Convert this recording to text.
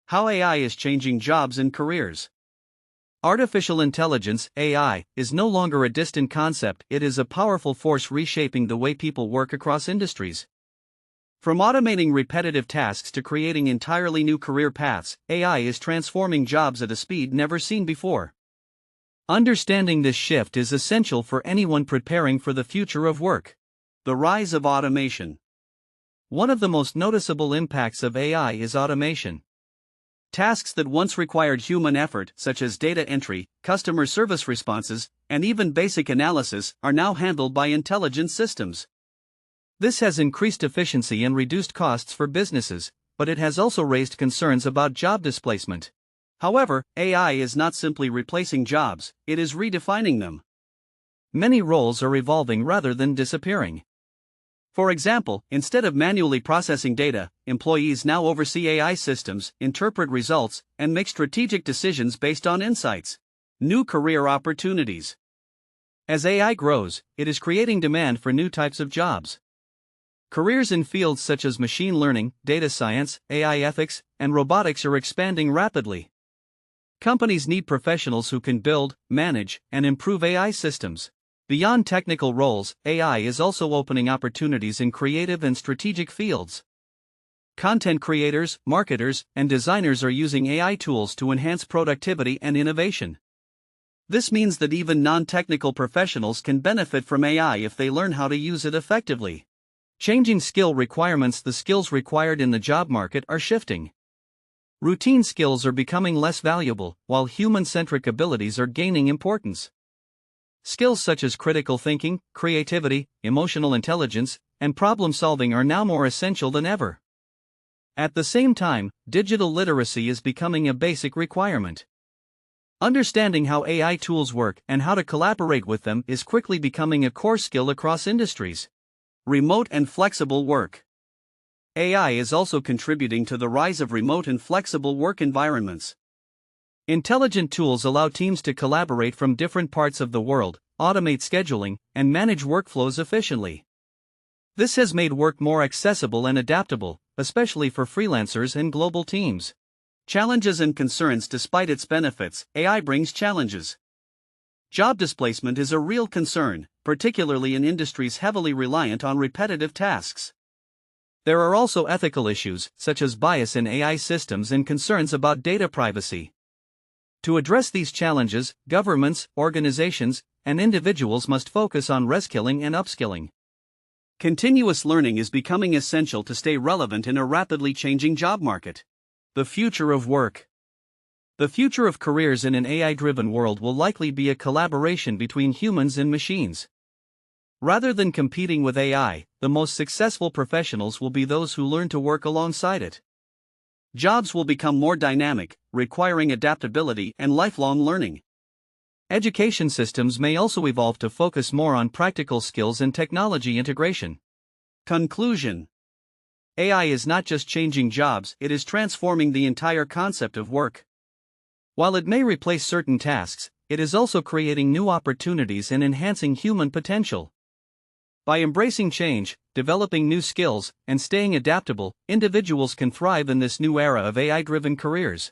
How AI is changing jobs and careers. Artificial intelligence, AI, is no longer a distant concept, it is a powerful force reshaping the way people work across industries. From automating repetitive tasks to creating entirely new career paths, AI is transforming jobs at a speed never seen before. Understanding this shift is essential for anyone preparing for the future of work. The rise of automation. One of the most noticeable impacts of AI is automation. Tasks that once required human effort, such as data entry, customer service responses, and even basic analysis, are now handled by intelligent systems. This has increased efficiency and reduced costs for businesses, but it has also raised concerns about job displacement. However, AI is not simply replacing jobs, it is redefining them. Many roles are evolving rather than disappearing. For example, instead of manually processing data, employees now oversee AI systems, interpret results, and make strategic decisions based on insights. New career opportunities. As AI grows, it is creating demand for new types of jobs. Careers in fields such as machine learning, data science, AI ethics, and robotics are expanding rapidly. Companies need professionals who can build, manage, and improve AI systems. Beyond technical roles, AI is also opening opportunities in creative and strategic fields. Content creators, marketers, and designers are using AI tools to enhance productivity and innovation. This means that even non-technical professionals can benefit from AI if they learn how to use it effectively. Changing skill requirements. The skills required in the job market are shifting. Routine skills are becoming less valuable, while human-centric abilities are gaining importance. Skills such as critical thinking, creativity, emotional intelligence, and problem-solving are now more essential than ever. At the same time, digital literacy is becoming a basic requirement. Understanding how AI tools work and how to collaborate with them is quickly becoming a core skill across industries. Remote and flexible work. AI is also contributing to the rise of remote and flexible work environments. Intelligent tools allow teams to collaborate from different parts of the world, automate scheduling, and manage workflows efficiently. This has made work more accessible and adaptable, especially for freelancers and global teams. Challenges and concerns. Despite its benefits, AI brings challenges. Job displacement is a real concern, particularly in industries heavily reliant on repetitive tasks. There are also ethical issues, such as bias in AI systems and concerns about data privacy. To address these challenges, governments, organizations, and individuals must focus on reskilling and upskilling. Continuous learning is becoming essential to stay relevant in a rapidly changing job market. The future of work. The future of careers in an AI-driven world will likely be a collaboration between humans and machines. Rather than competing with AI, the most successful professionals will be those who learn to work alongside it. Jobs will become more dynamic, requiring adaptability and lifelong learning. Education systems may also evolve to focus more on practical skills and technology integration. Conclusion. AI is not just changing jobs, it is transforming the entire concept of work. While it may replace certain tasks, it is also creating new opportunities and enhancing human potential. By embracing change, developing new skills, and staying adaptable, individuals can thrive in this new era of AI-driven careers.